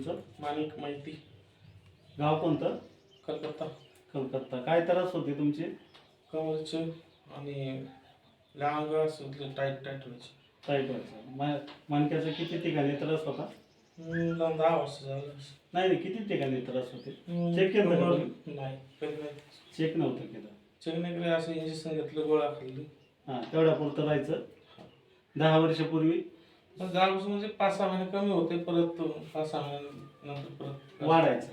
तुमचं? माणिक माहिती. गाव कोणतं? कलकत्ता. कलकत्ता. काय त्रास होते तुमचे? कमरचे आणि लांग असं टाईट टाईट व्हायचे. टाईट व्हायचं. मणक्याचं किती ठिकाणी त्रास होता? 10 वर्ष झालं. नाही किती ठिकाणी त्रास होते? चेक केलं का तुम्ही? नाही कधी नाही. चेक नव्हतं केलं. चेक नाही केलं. असं इंजेक्शन घेतलं, गोळ्या खाल्ली. हां, तेवढ्या पुरतं राहायचं. 10 वर्षापूर्वी झाल्यापासून म्हणजे 5-6 महिने कमी होते, परत 5-6 महिन्यानंतर परत वाढायचं.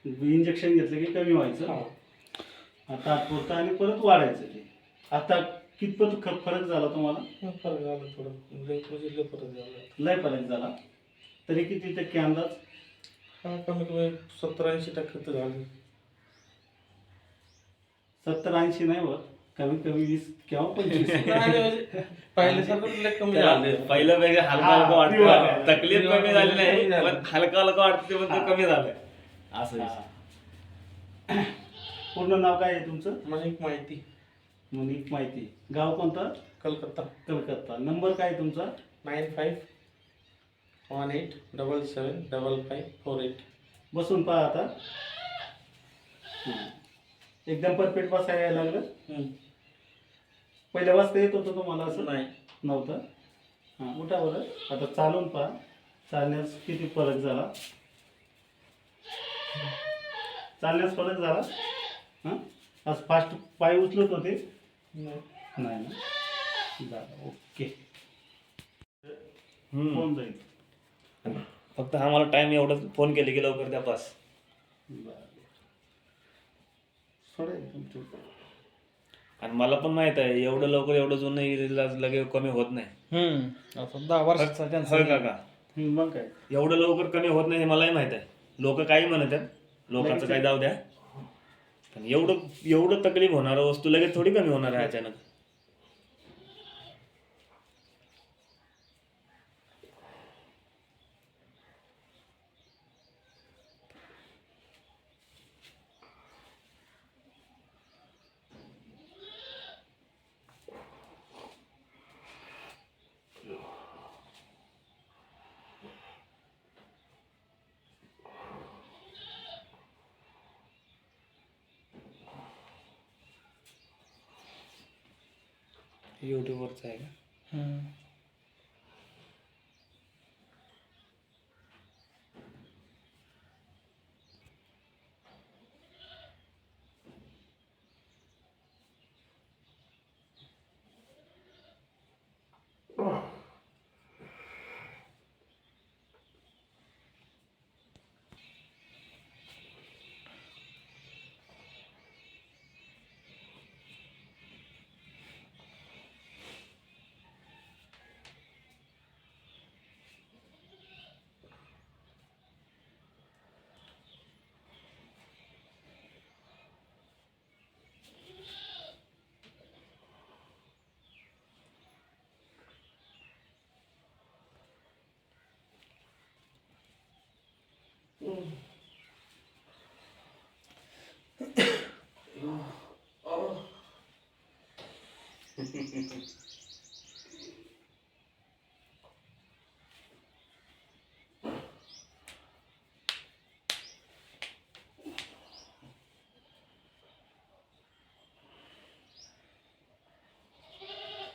इंजेक्शन घेतलं की कमी व्हायचं. हा. तात्पुरतं आणि परत वाढायचं ते. आता कितपत फरक झाला तुम्हाला? फरक झाला थोडं, म्हणजे लय फरक झाला. लय फरक झाला. तरी किती टक्के अंदाज? हा, कमी कमी 70-80% तर झाले. 70-80 नाही होत, कमी कमी 20 किंवा 25. म्हणजे पहिल्यासारखं लय कमी झाले. पहिलं वेगळं हलका हलका वाटतं, तकलीफ कमी झाली नाही पण हलका हलका वाटते पण ते कमी झालंय असं. पूर्ण नाव काय आहे तुमचं? माणिक माहिती. मनिक माहिती. गाव कोणतं? कलकत्ता. कलकत्ता. नंबर काय आहे तुमचा? 9518775548. बसून पहा आता. एकदम परफेक्ट बसायला यायला लागलं. पहिल्या वाजता येत होतं तुम्हाला असं? नाही नव्हतं. हां, उठा बरं. आता चालून पहा. चालण्यास किती फरक झाला? चालण्यास फरक झाला? हां, आज फास्ट पाय उचलत होते? नाही ना. झालं, ओके. फोन जाईल. फक्त हा मला टाइम एवढं फोन केले की लवकर द्या पास. आणि मला पण माहित आहे एवढं लवकर एवढं जुनं इलाज लगे कमी होत नाही. आता 10 वर्षाचा होय काका? मग काय, एवढं लवकर कमी होत नाही हे मलाही माहित आहे. लोक काही म्हणत आहेत, लोकांचं काही जाऊ द्या, पण एवढं एवढं तकलीफ होणार वस्तू लगेच थोडी कमी होणार आहे अचानक. युट्यूबवरचं आहे का?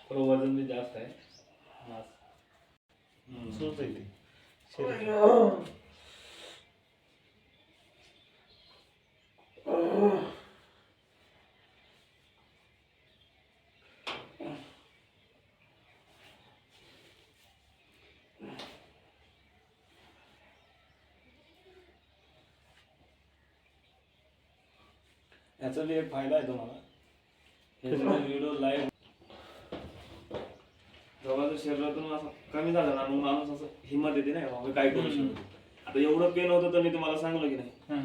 थोडं वजन बी जास्त आहे. सोच आहे ती. याचा बी एक फायदा आहे तुम्हाला. हे व्हिडिओ लाईव्ह जेव्हा जर शरीरातून असं कमी झालं ना, मग माणूस असं हिंमत येते नाही बाबा काय करू शकतो. आता एवढं पेन होतं तर मी तुम्हाला सांगलो की नाही,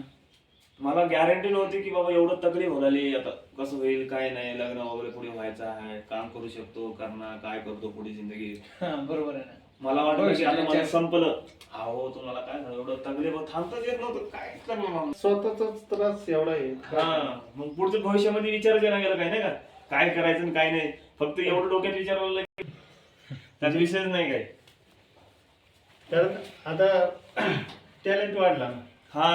मला गॅरंटी नव्हती की बाबा एवढं तकलीफ होणारी, आता कसं होईल काय नाही, लग्न वगैरे पुढे व्हायचं आहे, काम करू शकतो करणार, काय करतो पुढे जिंदगी. बरोबर आहे ना. मला वाटलं की आता मला संपलं. अहो तुम्हाला काय झालं, एवढं तकलीफ थांबताच येत नव्हतं, काय करणार माणूस. स्वतःचाच त्रास एवढा आहे. हा, मग पुढचं भविष्यामध्ये विचार केला गेला काय नाही का, काय करायचं आणि काय नाही. फक्त एवढं डोक्यात विचार आला की त्याचा विषयच नाही काय. कारण आता टॅलेंट वाढला ना. हा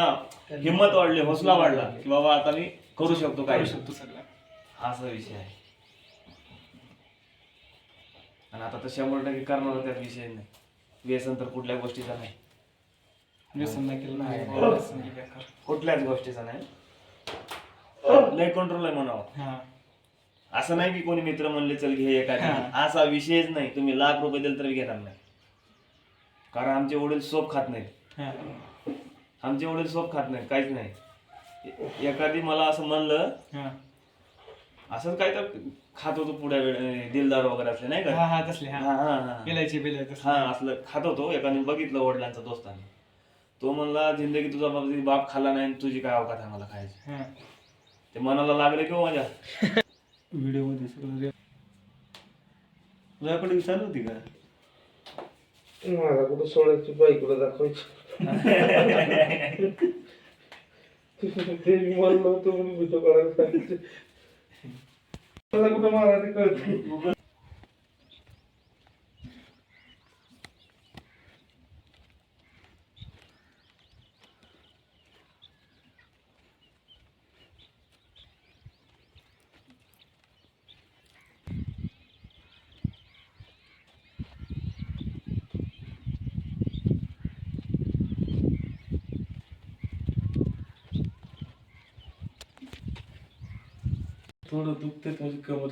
हिंमत वाढली, हौसला वाढला की बाबा आता मी करू शकतो, काय शकतो सगळं. हा असा विषय आहे. आणि आता तर 100% करणार त्यात विषय नाही. व्यसन तर कुठल्या गोष्टीचा नाही, व्यसन नाही केलं नाही, नाही, नाही. व्यसन नाही बेकार. कुठल्याच गोष्टीचा नाही. लय कंट्रोल आहे म्हणावं. हा असं नाही की कोणी मित्र म्हणले चल घे एका हा. असा विषयच नाही. तुम्ही लाख रुपये दिले तरी घेणार नाही. कारण आमचे वडील सोप खात नाहीत. हा आमचे वडील सोप खात नाहीत, काहीच नाही. एखादी मला असं म्हणलं, हा असंच काय तर खात होतो पुढ्या दिलदार वगैरे असले नाही का. हा हा तसले हा हा हा हा बिलायचे हा असलं खात होतो. एकाने बघितलं वडिलांचा दोस्ताने, तो म्हणला जिंदगी तुझा बाप खाल्ला नाही, तुझी काय अवकात आहे मला खायची. हा ते मनाला लागले किंवा माझ्या व्हिडिओ मध्ये सगळं रेकॉर्डिंग चालू होती का? मला कुठं सोडायची बाईकला दाखवायची ते मी म्हणलं होतं म्हणून व्हिडिओ काढायला सांगितलं. मला कुठं मराठी कळते. थोडं दुखते म्हणजे कमर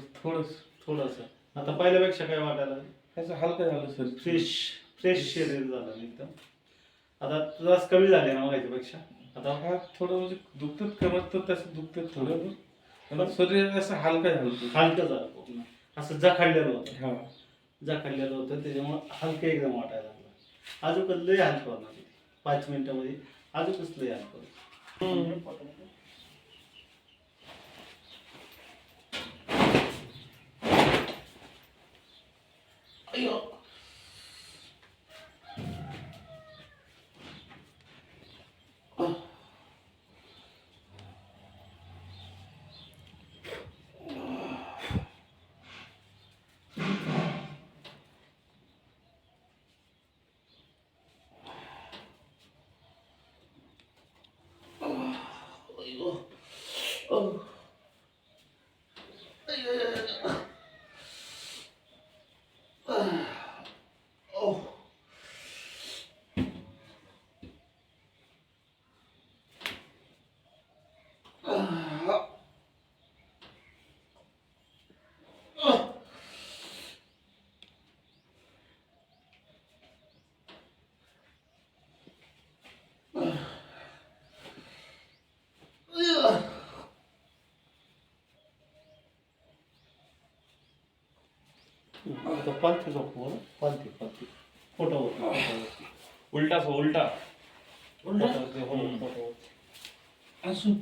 थोडस आता पहिल्यापेक्षा काय वाटायला असं हलकं झालं सर. फ्रेश शरीर झालं एकदम. आता त्रास कमी झाले ना मागायच्यापेक्षा. आता हा थोडं म्हणजे दुखतात कमर तर तसं दुखतात थोडं, पण शरीर असं हलकं झालं. हलकं झालं पूर्ण. असं जखडलेलं होतं, हा जखडलेलं होतं, त्याच्यामुळे हलकं एकदम वाटायला लागलं. अजून लय हलकं होणार 5 मिनिटामध्ये. अजूनच लय हलकं. आता पालथी झोपू ना, पालथी पोटावरती उलटा उलटा पोटावरती. असं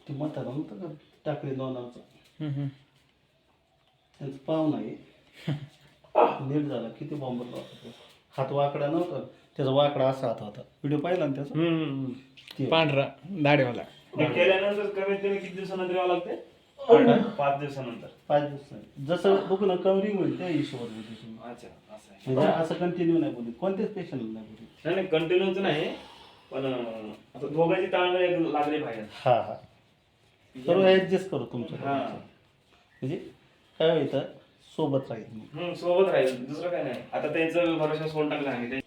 ते म्हातारा नव्हतं का टाकले दोनाचं, त्यांचं पाहून आहे नीट झाला. किती बॉम्बरला होता तो. हात वाकडा नव्हता, त्याचा वाकडा असा हात होता. व्हिडिओ पाहिला ना त्याचा. ते पांढरा दाढीवाला. हे केल्यानंतर कमीत कमी किती दिवसानंतर यावं लागते? 5 दिवसानंतर. 5 दिवसांनी जसं बघू ना कमरिंग होईल त्या हिशोबावर होईल तुम्ही. अच्छा असं आहे. म्हणजे असं कंटिन्यू नाही बोलू, कोणत्याच पेशंट नाही बोलू. नाही कंटिन्यूच नाही, पण आता दोघांची ताळमेळ लागली पाहिजे. हा हा सर्व ॲडजस्ट करू तुमचं. हा. म्हणजे काय होतं सोबत राहील. सोबत राहील, दुसरं काय नाही. आता त्यांचं भरोसा सोडून टाकला आम्ही.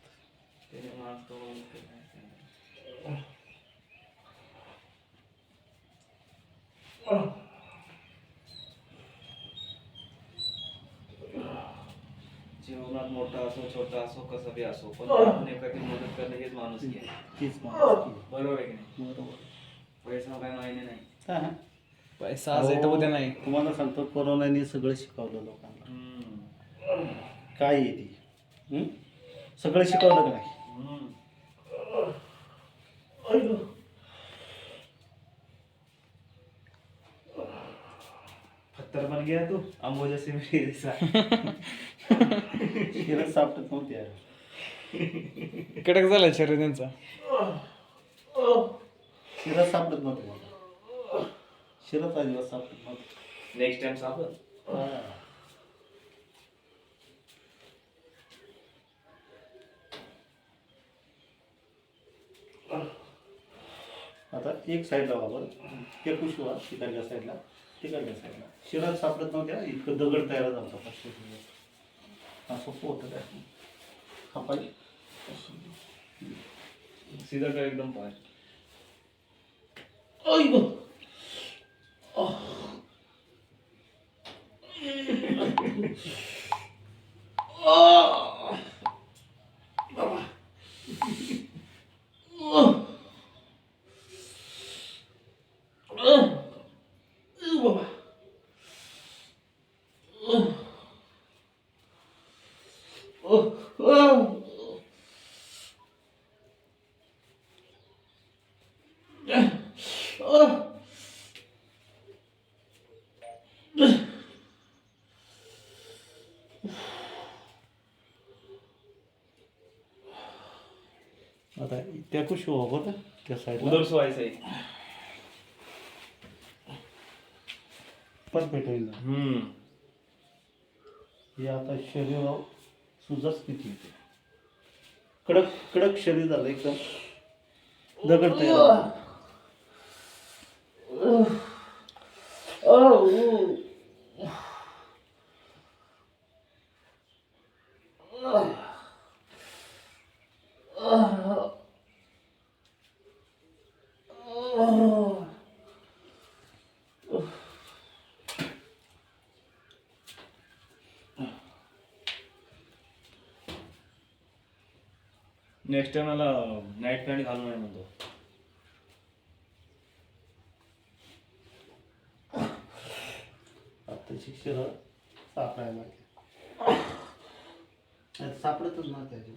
जीवनात मोठा असो छोटा असो कसं बी असो, पण आपण एखादी मदत करणं हेच माणूस आहे. तीच माणुसकी. बरोबर आहे की नाही? बरोबर. पैसा काय मायने नाही. हा, हा. पैसा आज येतो उद्या नाही. तुम्हाला सांगतो कोरोनाने सगळं शिकवलं लोकांना. काय आहे ती सगळं शिकवलं का नाही? पत्थर बन गया तू अंबोजा से मेरे जैसा. शिरच सापडत नव्हती यार. कडक झाला शरीर त्यांचा. शिरच सापडत नव्हतं मला. शिरत अजिबात सापडत नव्हतं. नेक्स्ट टाइम सापड. आता एक साईडला वापर ते कुशवा तिकडल्या साईडला तिकडल्या साईडला शिरात सापडत नव्हत्या इतकं दगड तयार झाला होता पाचशे असं पोहत काय हा पाहिजे सीधा कर एकदम पाय. आता त्या कुशवा वापर त्या साईडला उधर से व्हायचं आहे. परफेक्ट होईल ना. हे आता शरीरावर सुजाच किती येते कडक कडक शरीर झालं एकदम दगड तयार झाला. नेक्स्ट टाइम मला नाईट पॅन्ट घालून नाही म्हणतो. आता शिक्षण सापडायला सापडतच ना त्याचे.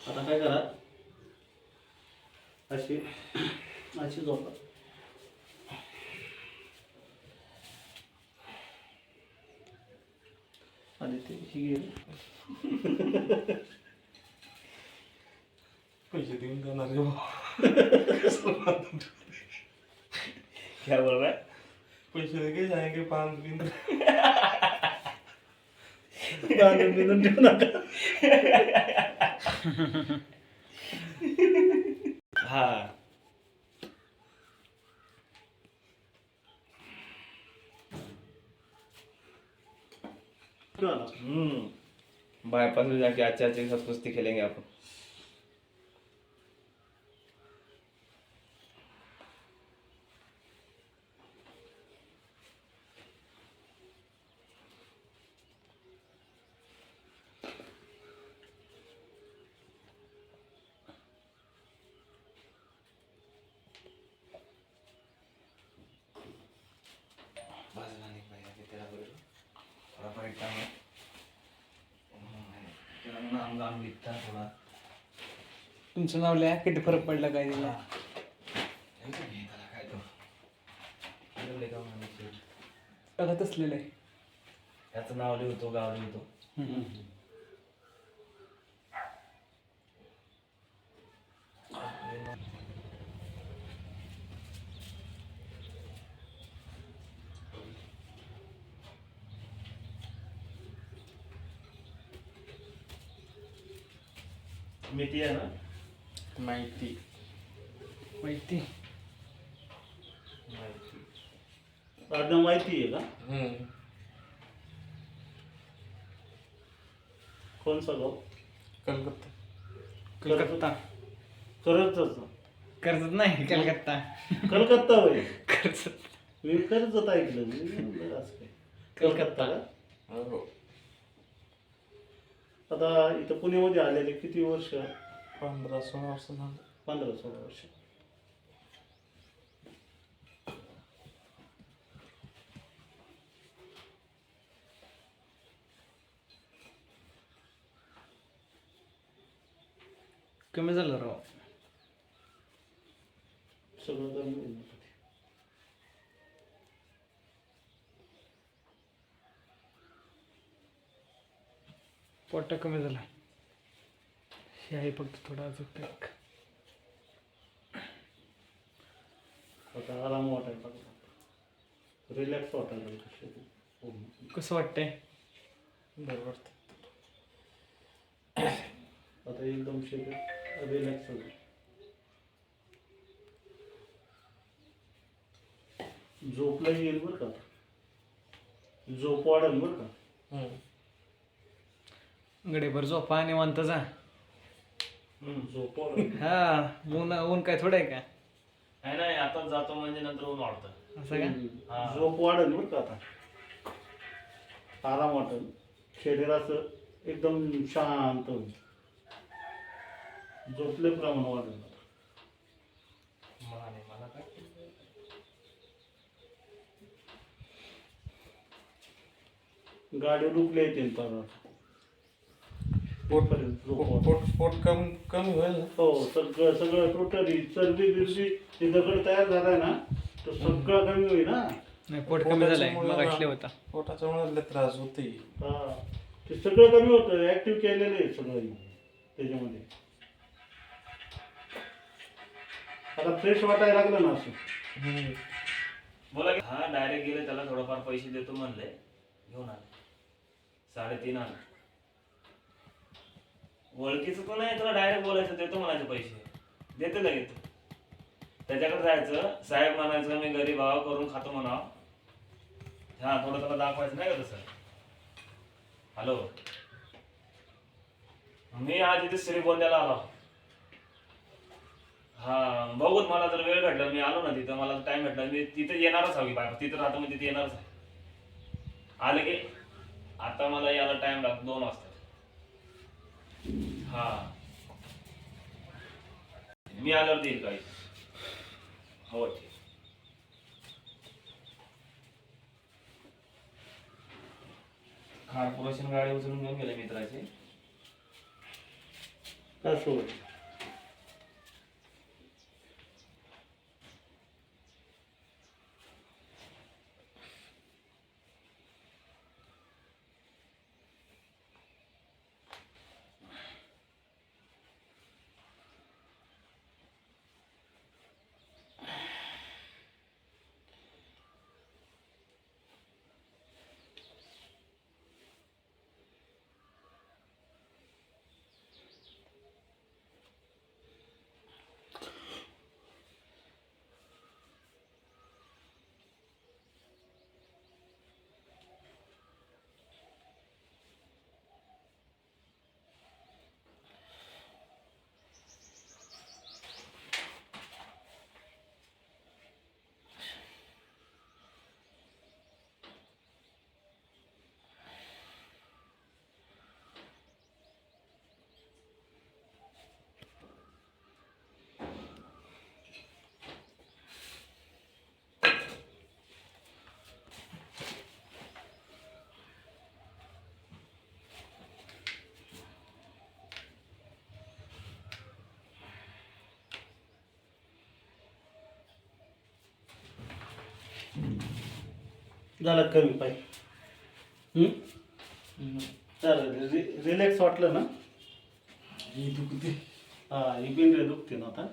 आता काय करा अशी अशी झोपा. आणि ते ही गेली पैसे देऊन जाणार रे बा. क्या बोल रहा है? पैसे देके जाएंगे पान बिन. बांधून बिंदून ठेवू नका. हा. ठेवा ना. बाईपास में जाके अच्छे अच्छे के साथ कुश्ती खेलेंगे आप. तुमचं नाव लिहा किती फरक पडला काय दिला बघत असलेलं आहे. त्याचं नाव लिहितो गाव लिहितो. मेथी आहे ना. माहिती माहिती आडनाव माहिती आहे का कोणचा गाव. कलकत्ता कलकत्ता कर्जत कर्जत नाही कलकत्ता कलकत्ता होय. कर्जत मी कर्जत ऐकलं मी म्हणलं असं काय. कलकत्ता का. आता इथं पुण्यामध्ये आलेले किती वर्ष. 15-16 वर्ष झालं. 15-16 वर्ष. कमी झालं राव. सगळं कमी होईल. पोटा कमी झाला हे आहे फक्त थोडा अजून पॅक. आता आराम वाटायला लागला, रिलॅक्स वाटायला लागलं शरीर. कसं वाटतंय? बरं वाटतं. आता एकदम शरीर रिलॅक्स होतं. झोपला येईल बरं का आता. झोप वाढेल बरं का. गडेभर झोपा निवांत जा. झोप वाढेल. हा ऊन काय थोडं आहे का? नाही आता जातो म्हणजे नंतर ऊन वाढतं. असं का? झोप वाढेल बरं का आता. आराम वाटेल, शरीराचं एकदम शांत होईल, झोपले प्रमाण वाढेल. मला काय गाडी रुकले येतील परत. पोटपर्यंत झोप वाढेल. पोट कमी होईल ना. हो, सगळं टोटली चरबी बिरबी ते दगड तयार झालाय ना, तो सगळं कमी होईल ना. नाही पोट कमी झालंय मग असले होता. पोटाच्या मुळे त्रास होते. हा, ते सगळं कमी होतं, ऍक्टिव्ह केलेलं आहे सगळं त्याच्यामध्ये. आता फ्रेश वाटायला लागलं ना असं. बोला की हा डायरेक्ट गेले, त्याला थोडंफार पैसे देतो म्हणले, घेऊन आले 3.5 आले. ओळखीचं पण नाही, तुला डायरेक्ट बोलायचं देतो म्हणायचे पैसे, देते लगेच. त्याच्याकडे जायचं, साहेब म्हणायचं मी गरीब भाव करून खातो म्हणावं. हा थोडं त्याला दाखवायचं नाही का तसं. हॅलो, मी आज इथे श्रीगोंद्याला आलो. हा बघूत, मला जर वेळ भेटला मी आलो ना तिथं, मला टाइम भेटला मी तिथे येणारच हवी बाय, तिथं राहतो मी तिथे येणारच आहे. आले की आता मला यायला टाइम लागतो 2 वाजता. हा मी आल्यावर देईल काही. हो ठीक. कॉर्पोरेशन गाडी उचलून घेऊन गेले मित्राचे. असं होईल. झालं कमी पाहिजे. चालेल, रिलॅक्स वाटलं ना. हा, ही पिंड दुखते ना आता.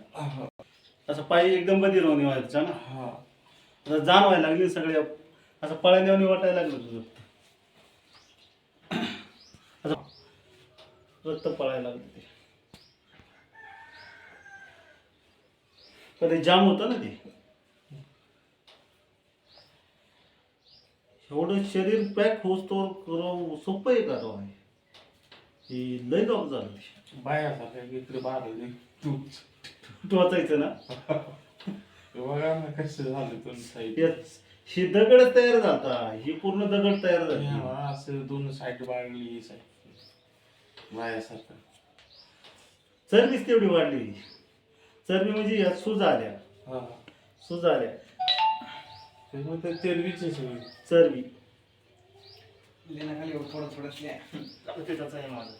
असं पाय एकदम बधीर होणे व्हायचा ना. आता जाणवायला लागली सगळ्या, असं पळण्यावणी वाटायला लागलं तुझं. असं रक्त पळायला लागलं ते. कधी जाम होतं ना ते. एवढं शरीर पॅक होतो सोपं आहे का तो? हे लय जॉब झालं. बायासारख्या इकडे बाहेर तू वाचायचं ना. बघा ना कसं झालं दोन साईड. ही दगड तयार झालता, ही पूर्ण दगड तयार झाली. असं 2 साईड बाळली साईड बायासारखं. चरबीच तेवढी वाढली. चरबी म्हणजे या सूज आल्या, सूज आल्या. चरबीची सगळी चरबी लेण्याखाली थोडं थोडं त्याचाच आहे माझं.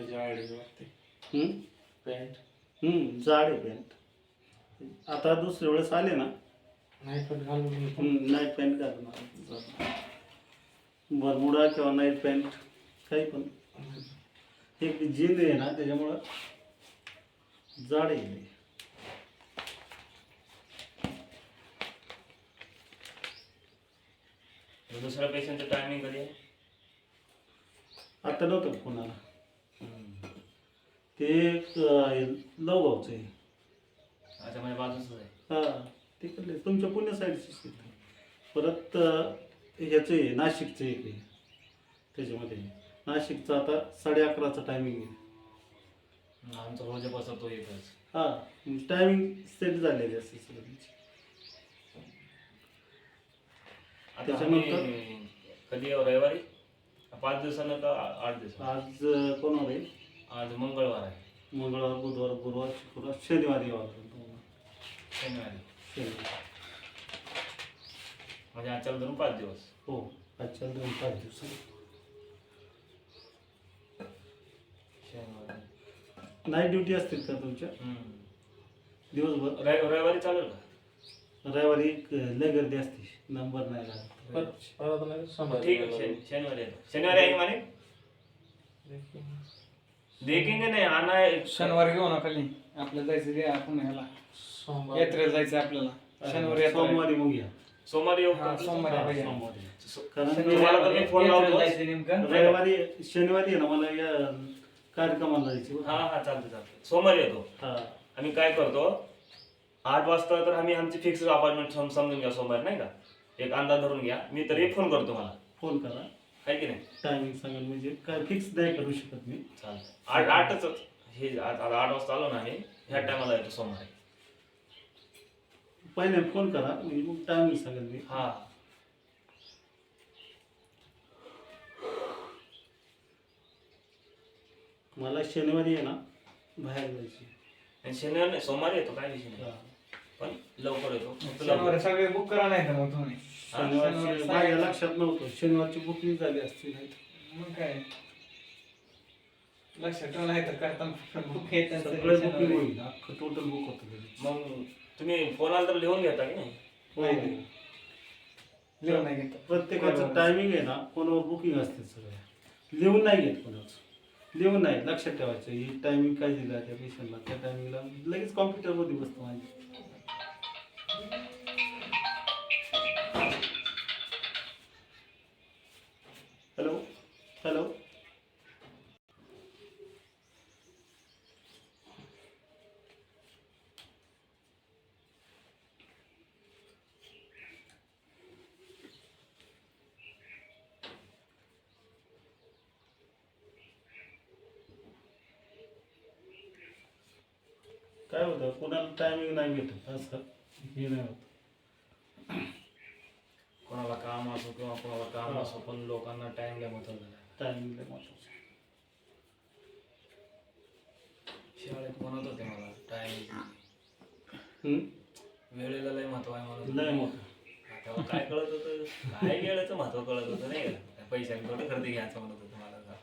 जाडी वाटते पॅन्ट. जाड आहे पॅन्ट. आता दुसऱ्या वेळेस आले ना नाही पण घालून नाईट पॅन्ट घालून बरमुडा किंवा नाईट पॅन्ट काही पण. एक जीन आहे ना त्याच्यामुळं जाड आहे. दुसऱ्या पेशंटचं टायमिंग कधी आहे? आता नव्हतं कोणाला. ते लवगावचं आहे. अच्छा, माझ्या बाजूच आहे. हा तिकडले तुमच्या पुण्या साईडचे. परत ह्याचं आहे नाशिकचं एक आहे त्याच्यामध्ये. नाशिकचं आता 11:30चा टायमिंग आहे. आमचा रोज बसतो एकच. हा टायमिंग सेट झालेली असते सगळं. आता त्याच्यानंतर? आम्ही कधी रविवारी 5 दिवसानं का 8 दिवस? आज कोणावर आहे? आज मंगळवार आहे. मंगळवार, बुधवार, गुरुवार, शुक्रवार, शनिवारी यावं शनिवारी. शनिवारी. म्हणजे आजच्या धरून 5 दिवस. हो आजच्या 2-5 दिवसांनी. शनिवारी नाईट ड्युटी असतील का तुमच्या दिवसभर? रविवारी चालेल का? रविवारी लय गर्दी असते, नंबर नाही लागत. ठीक आहे, शनिवारी येतो. शनिवारी आहे माने देखेंगे नाही आना है. शनिवारी घेऊ ना खाली आपल्याला जायचं घ्या आपण ह्याला यात्रेला जायचं आपल्याला शनिवारी यात्रा आहे. सोमवारी मग या. सोमवारी येऊ हा, का? सोमवारी हा, पाहिजे. सोमवारी. कारण तुम्हाला तर मी फोन यात्रेला लावतो. जायचं नेमकं रविवारी शनिवारी आहे ना मला या कार्यक्रमाला जायची. हा हा चालते. सोमवारी येतो. हा आम्ही काय करतो 8 वाजता तर आम्ही आमची फिक्स अपॉइंटमेंट समजून घ्या सोमवारी नाही का. एक अंदाज धरून घ्या. मी तर एक फोन करतो मला, फोन करा, आहे की नाही? टायमिंग सांगाल म्हणजे काय फिक्स नाही करू शकत मी. चालतं. 8च हे आता 8 वाजता आलो ना आम्ही ह्या टायमाला येतो सोमवारी. पहिले फोन करा म्हणजे मग टायमिंग सांगेल मी. हा मला शनिवारी आहे ना बाहेर जायची. आणि शनिवारी नाही, सोमवारी येतो काय विषय नाही. हा. पण लवकर येतो. फक्त शनिवारी लवकर. सगळे बुक करा नाही तर मग तुम्ही शनिवारची शनिवारी माझ्या लक्षात नव्हतं. शनिवारची बुकिंग झाली असती नाही मग काय लक्षात ठेवा नाही तर करताना बुक येत सगळं बुकिंग होईल. अख्खं टोटल बुक होतं. मग तुम्ही फोन आला तर लिहून घेता की नाही? नाही लिहून नाही घेत प्रत्येकाचं टायमिंग आहे ना फोनवर बुकिंग असते सगळ्या. लिहून नाही घेत कोणाचं. लिहून नाही, लक्षात ठेवायचं ही टायमिंग काय दिला त्या पेशंटला त्या टायमिंगला लगेच कॉम्प्युटरमध्ये बसतो माझी. हॅलो हॅलो काय होतं कोणाला टायमिंग नाही भेटत असं हे नाही होत. कोणाला काम असो किंवा कोणाला काम असो पण लोकांना टाइम लय महत्वाचा आहे. टायमिंग लय महत्वाचं. शाळेत म्हणत होते मला टाइम हम्म? वेळेला लय महत्व आहे म्हणून. लय मोठं. तेव्हा काय कळत होतं, काय वेळेचं महत्व कळत होतं नाही का. पैशाने थोडं खरेदी घ्यायचं म्हणत होतं मला का.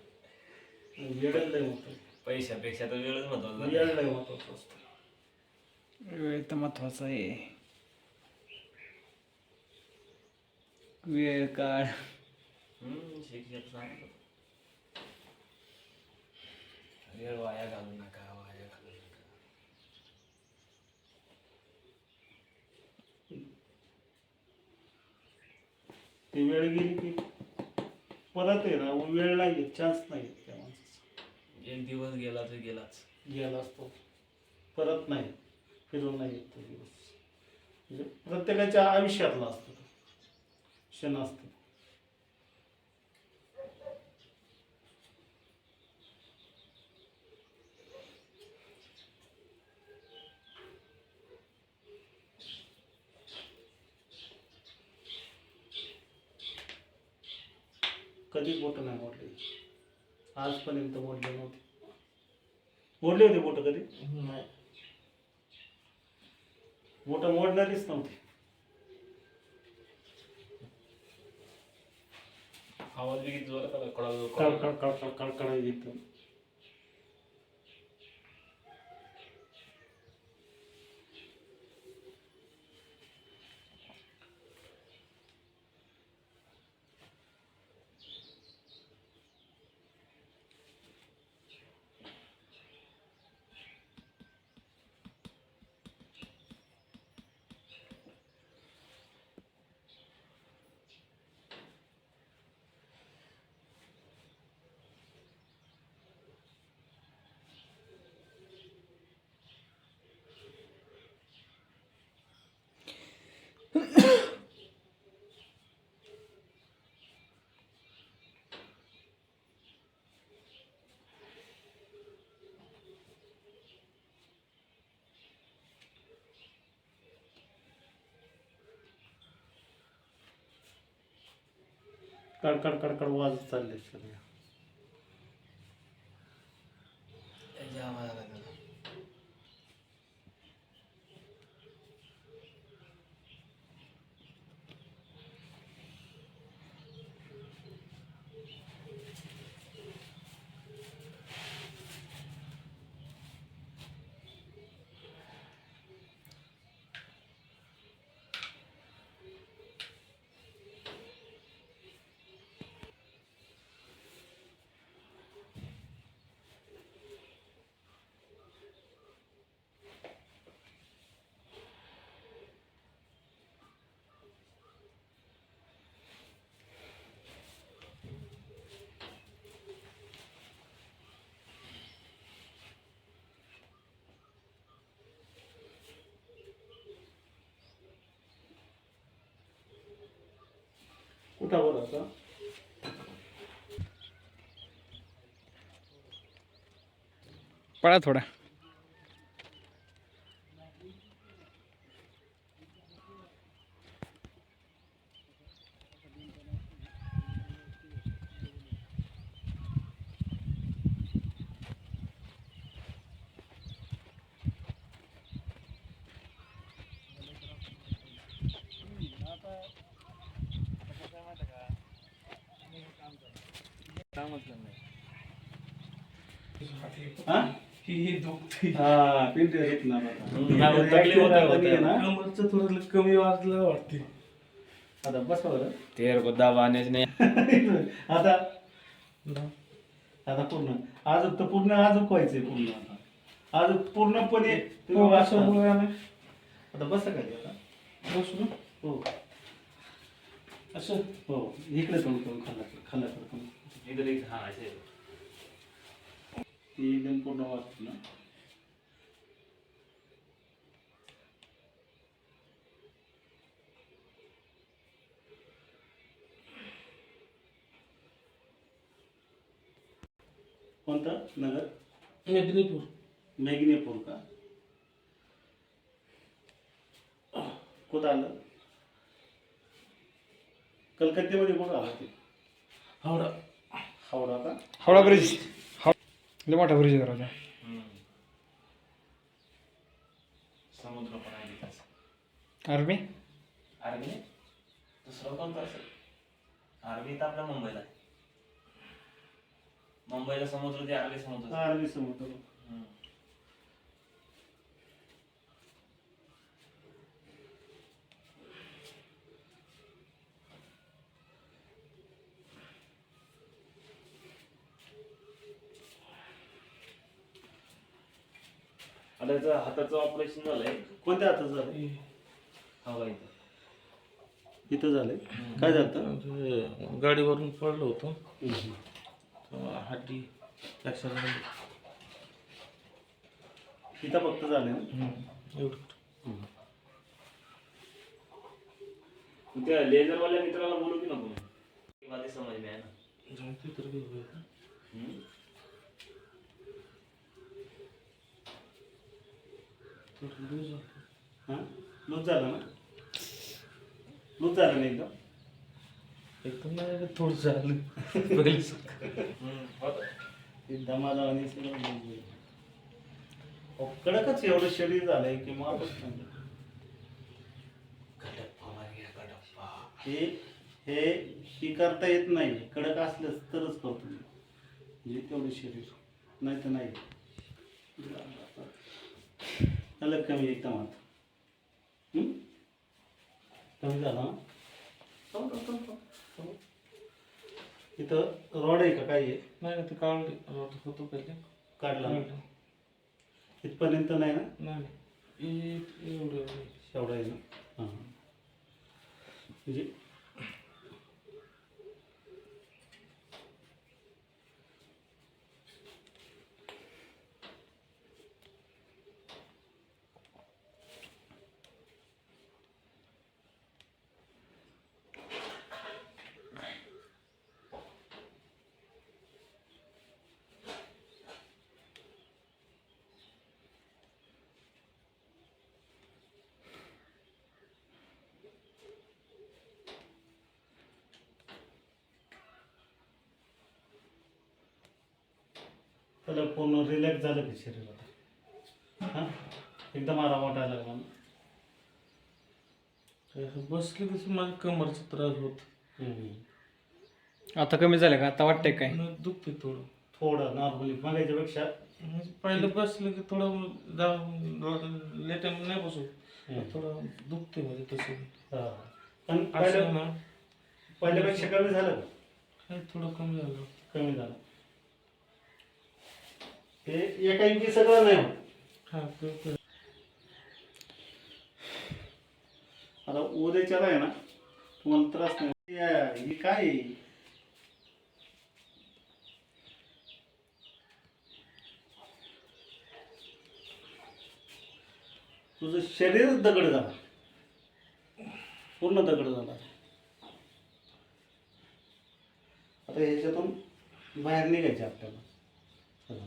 वेळ लय मोठं. पैशापेक्षा तर वेळच महत्वाचं. वेळ लय महत्वाचं असतं. वेळ तर महत्वाचा आहे. वेळ काळ शिक्षक सांगत होते. वेळ वाया घालू नका, वाया घालू नका. ती वेळ गेली की परत आहे ना वेळ नाही येत, चान्स नाही येत त्या माणसाचा. एक दिवस गेला तर गेलाच. गेला असतो परत नाही फिरून नाही येत तो दिवस. म्हणजे प्रत्येकाच्या आयुष्यातला असतो तो क्षण असतो. कधी बोट नाही मोडली आजपर्यंत. मोडले नव्हते. मोडले होते बोट कधी? नाही. बोट मोडणारीच नव्हती. आवाज बी किती जोरात आला, कळकळायची एकदम. कडकड कडकड वाजत चालले सगळे. कुठं बरं आता पळा थोडा. हा ही दुखते. हा पिंपरी येत ना तकलीफ होतं. ना. कमरचं थोडं कमी वाजलं वाटते. आता बस बरं. तेर को दाब आनेच नाही. आता आता पूर्ण आज तर पूर्ण आजूक व्हायचंय पूर्ण आता आज पूर्णपणे तुम्ही हो, वाचता. असं मुळे आलं. आता बसा खाली आता. बसू. हो असं हो इकडे तोंड करून खाल्ला करून इधर एक हा असे. ती एकदम पूर्ण वाचतो ना. कोणतं नगर मेदिनीपूर. मेघनेपूर का कुठं आलं कलकत्त्यामध्ये कुठं आलं ते हावडा. हावडा का हावडा ब्रिज. लय मोठा ब्रिज करायचा. समुद्र पण आहे तिथंच. आर्मी आर्मी दुसरं कोणतं असेल. आर्मी तर आपल्या मुंबईला आहे. मुंबईला समुद्र ते अरबी समुद्र. अरबी समुद्र आता याचं हाताचं ऑपरेशन झालंय. कोणत्या हातात झालं हवा इथं. इथं झालंय काय झालं गाडीवरून पडलो होतो. तेव्हा हड्डी फ्रॅक्चर झाली. इथं फक्त झालंय ना एवढं. त्या लेझरवाल्या मित्राला बोलू की नको. बातें समझ में आहे ना. जायचं तर बी होईल. थोडं लूज झालं. हां लूज झालं ना लूज झालं नाही एकदम एकदम नाही थोडं झालं. ते दमाला आणि सगळं लूज झालं. अहो, कडकच एवढं शरीर झालंय की मापच नाही. हे हे ही करता येत नाही कडक असलंच तरच करतो मी म्हणजे तेवढं शरीर नाही तर नाही अलग कमी एकदम आता कमी झाला ना? इथं रॉड आहे का काय आहे नाही ना ते काढले होतो पहिले. काढला ना? इथपर्यंत नाही ना नाही एवढं एवढा आहे ना हां म्हणजे त्याला पूर्ण रिलॅक्स झालं की शरीर आता हां एकदम आराम वाटायला लागला ना. असं बसले कसं माझ्या कमरचा त्रास होत. आता कमी झालं का? आता वाटतंय काय? दुखते थोडं. थोडं नॉर्मली मागायच्यापेक्षा म्हणजे पहिलं बसलं की थोडं लेट नाही बसू. थोडं दुखते म्हणजे तसं. हां पण असं ना पहिल्यापेक्षा कमी झालं का? काही थोडं कमी झालं. कमी झालं ते एकाएकी सगळं नाही होत. हा ते आता उद्याच्याला आहे ना तुम्हाला त्रास नाही. ही काय आहे? तुझं शरीर दगड झालं पूर्ण दगड झाला. आता ह्याच्यातून बाहेर निघायचे आपल्याला सगळं.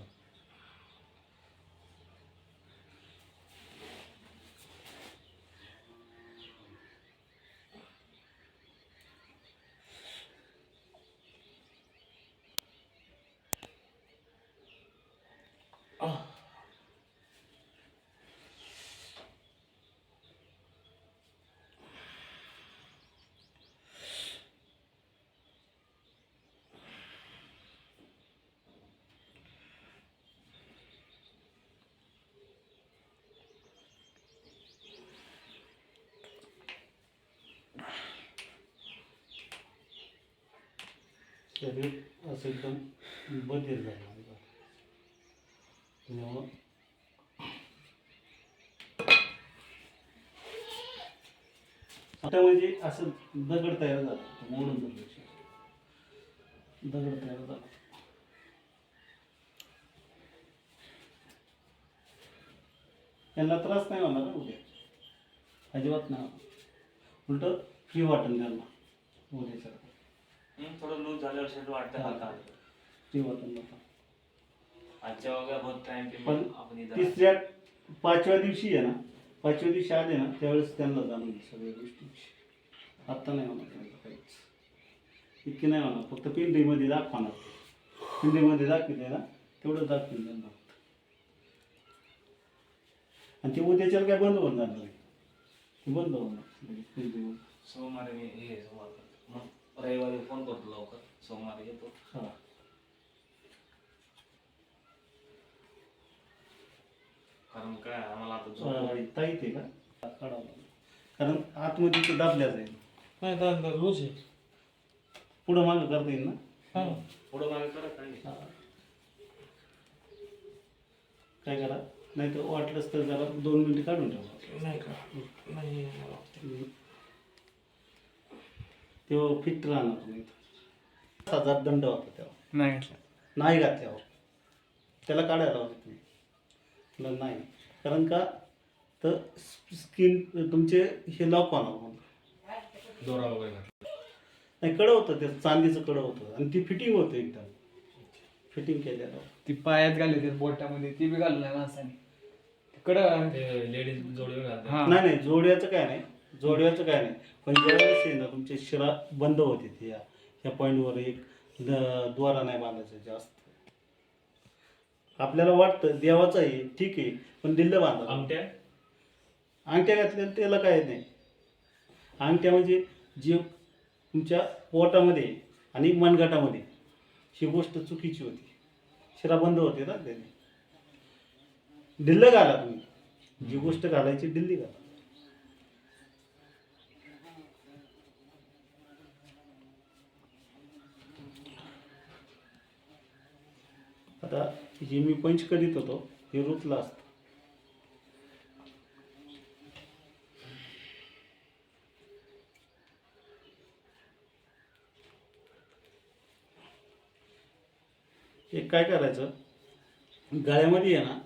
शरीर असं एकदम बधीर झालं त्यामुळं आता म्हणजे असं दगड तयार झाला मोडून दगड तयार झाला. त्यांना त्रास नाही होणार ना उद्या अजिबात नाही उलट फ्री वाटेल त्यांना उद्याच्या थोडं लूज झाल्यावर शरीर वाटतं हलका. फ्री वाटेल आता. आजच्या वगैरे बहुत टाइम पे पण आपण इधर तिसऱ्या 5व्या दिवशी आहे ना 5व्या दिवशी आले ना त्यावेळेस त्यांना जाणून सगळ्या गोष्टी. आत्ता नाही होणार त्यांना काहीच इतकी नाही होणार. फक्त पिंडीमध्ये दाखवणार पिंडीमध्ये दाखवले ना तेवढं दाखवून त्यांना. आणि ते उद्याच्याला काय बंद होऊन जाणार नाही. ते बंद होणार पिंडीमध्ये. सोमवारी मी हे सोमवार करतो. मग रविवारी फोन करतो लवकर. सोमवारी येतो. हां कारण काय आम्हाला आता झोप ताईत आहे का काढावं लागेल. कारण आतमध्ये ते दाबल्या जाईल. नाही दादा रोज आहे. पुढं मागं करता येईल ना. हा पुढं मागे करा काय नाही. हां. काय करा नाही तर वाटलंच तर जरा 2 मिनिटं काढून ठेवा. नाही का नाही मला वाटतं. तेव्हा फिट राहणार नाही. 1000 दंड होता तेव्हा नाही घातलं. नाही घातल्यावर त्याला काढायला हवं तुम्ही. तुला नाही कारण का तर स्किन तुमचे हे लॉक होणार म्हणून दोरा वगैरे नाही कडं होतं ते चांदीचं कडं होतं आणि ती फिटिंग होतं एकदम फिटिंग केलेलं. ती पायात घालली बोटामध्ये ती बी घालू नाही माणसाने. तिकडं लेडीज जोडवे घालतात. हा नाही जोड्याचं काय नाही पण ज्यावेळेस आहे ना तुमचे शिरा बंद होते ते ह्या पॉईंटवर एक द्वारा नाही बांधायचं जास्त. आपल्याला वाटतं देवाचं आहे ठीक आहे पण दिल्ल बांधा. अंगठ्या घातलेल्या त्याला काय नाही. अंगठ्या म्हणजे जी तुमच्या पोटामध्ये आणि मनगटामध्ये ही गोष्ट चुकीची होती. शिरा बंद होते ना त्याने. दिल्ल घाला तुम्ही जी गोष्ट घालायची दिल्ली घाला. आता जे मी पंच करीत होतो हे रुतलं असतं. एक काय करायचं गळ्यामध्ये आहे ना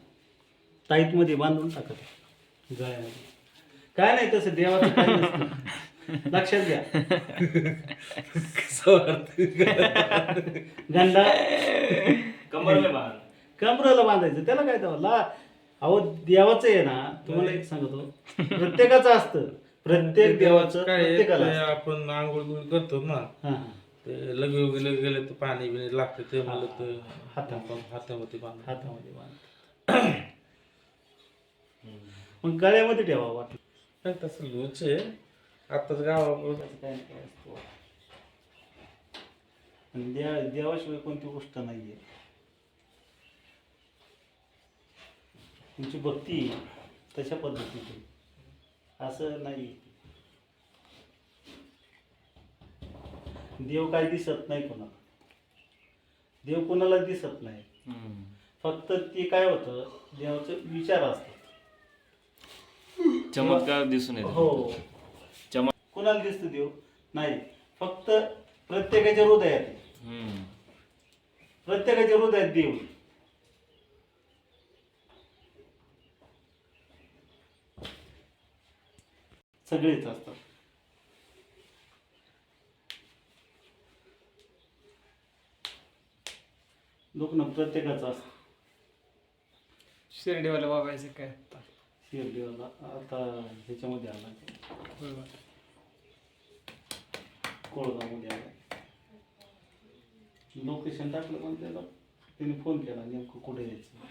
टाईटमध्ये बांधून टाकत गळ्यामध्ये. काय नाही तसं देवाचं काय नसतं. लक्षात घ्या. गंडा कमरले बाहेर कमरेला बांधायचं त्याला काय तेव्हा अहो देवाचं आहे ना तुम्हाला एक सांगतो प्रत्येकाचं असतं. प्रत्येक देवाचं काय प्रत्येकाला ते असतं. आपण आंघोळ करतो ना हां ते लगे गेले गेले तर पाणी बिणी लागते ते म्हणलं तर हातामध्ये हातामध्ये बांधा. हातामध्ये बांध. मग गळ्यामध्ये ठेवा वाटलं नाही तसं लोच आहे आताच गावाकडं त्याचं काय नाही काय असतं. आणि देवाशिवाय कोणती गोष्ट नाहीये. तुमची भक्ती तशा पद्धतीची असं नाही. देव काय दिसत नाही कोणाला, देव कोणाला दिसत नाही. फक्त ते काय होतं, देवाचे विचार असतात. चमत्कार दिसून येतो. हो, कोणाला दिसतो देव नाही, फक्त प्रत्येकाच्या हृदयात आहे. प्रत्येकाच्या हृदयात देव आहे. सगळेच असतात. दुखणं प्रत्येकाचं असतं. शिर्डीवाला बाबायचं काय आता? शिर्डीवाला आता ह्याच्यामध्ये आला, बरोबर. कोळगावमध्ये आला. लोकेशन टाकलं पण त्याला, त्याने फोन केला नेमकं कुठे यायचं.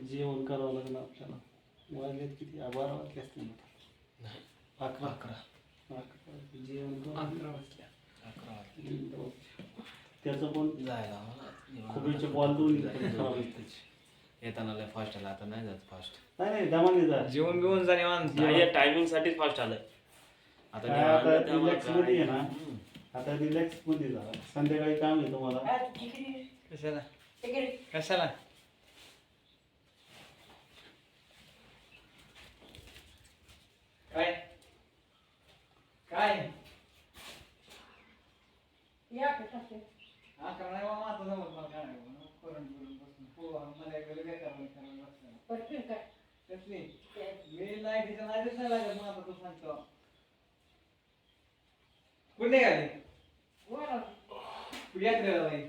जेवण करावं लागलं आपल्याला. वाजलेत किती? 12 वाजले असतील ना. 11 जेवण करून 11 वाजल्या. त्याचं पण जायला मला खोबरीचे बॉल दोन्ही पण खराब आहेत त्याचे. येताना लय फास्ट आला, आता नाही जात फास्ट. नाही नाही दमाने जा. जेवण बिवून जाणे माणसं. या टायमिंग साठीच फास्ट आलंय. आता काय जेव्हा आता आणलं तेव्हा रिलॅक्स मध्ये आहे ना, हम्म. आता रिलॅक्स मध्ये जा. संध्याकाळी काम आहे तुम्हाला. कशाला कशाला? काय काय हा करणार बाबा आता जमत मला काय नाही बाबा. करून बसून हो मला एक वेगळं करायला कसली मी नाही तिच्या नाही दिसायला लागत मग आता तू सांगतो कुठे गाडी तू यात्रेला नाही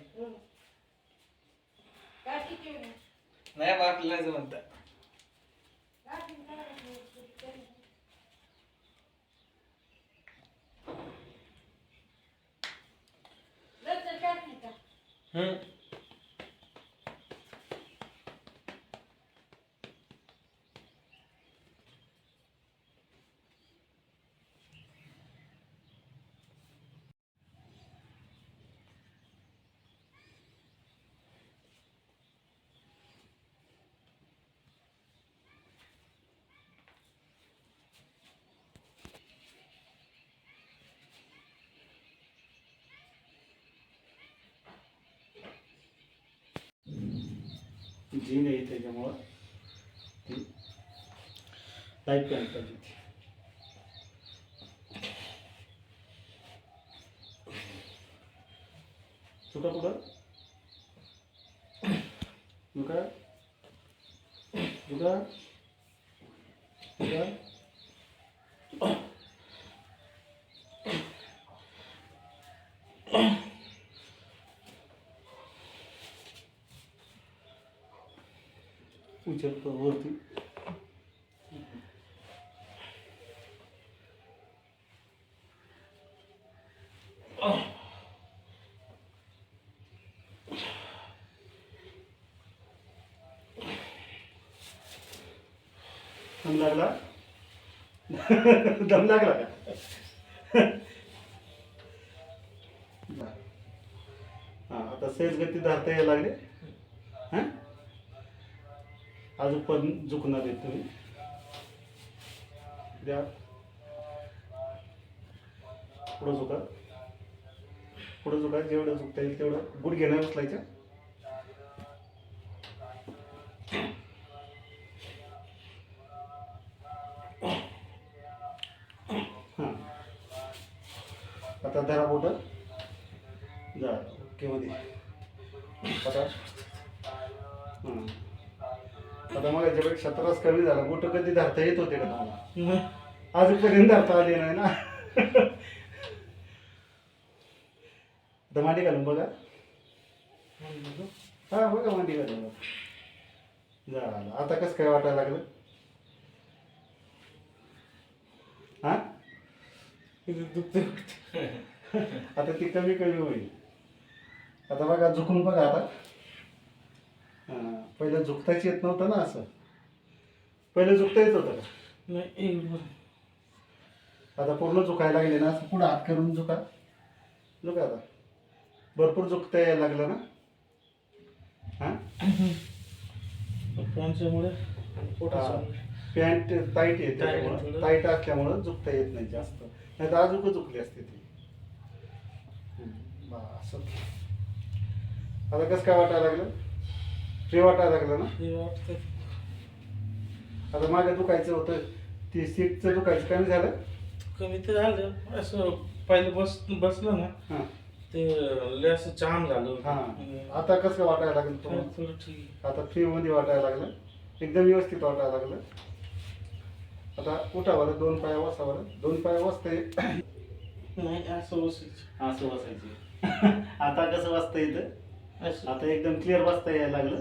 नाही बाटला जमत जीन आहे त्याच्यामुळं लाईट पॅन पाहिजे होती. चुका कुठं चुका चुका चुका उचलतो वरती. दम लागला दम लागला का? हा आता सहज गती धरता यायला लागले. हा अजून पण झुकणार आहेत तुम्ही. द्या पुढं झुका, पुढं झुका. जेवढं झुकता येईल तेवढं. गुडघे नाही उचलायच्या. हां आता धरा बोटं जा ओके मध्ये. आता हां आता मग याच्यापेक्षा त्रास कमी झाला. बोटं कधी धरता येत होते का तुम्हाला? अजूनपर्यंत धरता आले नाही ना. आता मांडी घालून बघा. हा बघा मांडी घालून झालं. आता कसं काय वाटायला लागलं? इथे दुखते. आता ती कमी कमी होईल. आता बघा झुकून बघा आता. पहिलं झुकताच येत नव्हतं ना असं. पहिलं झुकता येत होतं का? नाही एक आता पूर्ण झुकायला लागले ना असं पुढं हात करून झुका. झुका आता. भरपूर झुकता यायला लागलं ना. हा पॅन्टच्यामुळे पॅन्ट टाईट येते Tight त्यामुळं. थोडं. टाईट असल्यामुळं झुकता येत नाही जास्त. नाही तर अजून झुकली असते ती. असं आता कसं काय वाटायला लागलं? फ्री वाटायला लागलं ना. हे वाटतं आता मागे दुखायचं होतं ती सीटचं दुखायचं कमी झालं. कमी तर झालं. असं पहिले बसलं ना हां ते लय असं जाम झालं. हां आता कसं काय वाटायला लागलं तुम्हाला? थोडं ठीक आता फ्रीमध्ये वाटायला लागलं. एकदम व्यवस्थित वाटायला लागलं. आता उठा बरं, 2 पाय बसा बरं. 2 पाय बसते. नाही असं बसायचं. असं बसायचे. आता कसं बसता येतं? असं आता एकदम क्लिअर बसता यायला लागलं.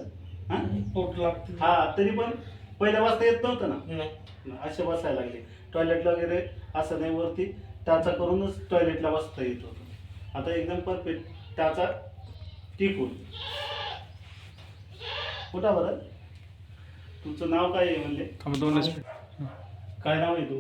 हां पोट लागते. हा तरी पण पहिलं बसता येत नव्हतं ना. नाही असे बसायला लागले. टॉयलेटला वगैरे असं नाही वरती टाचा करूनच टॉयलेटला बसता येत होतं. आता एकदम परफेक्ट टाचा टिकून. उठा बरं. तुमचं नाव काय आहे म्हणजे? दोनच काय नाव आहे तुमचं?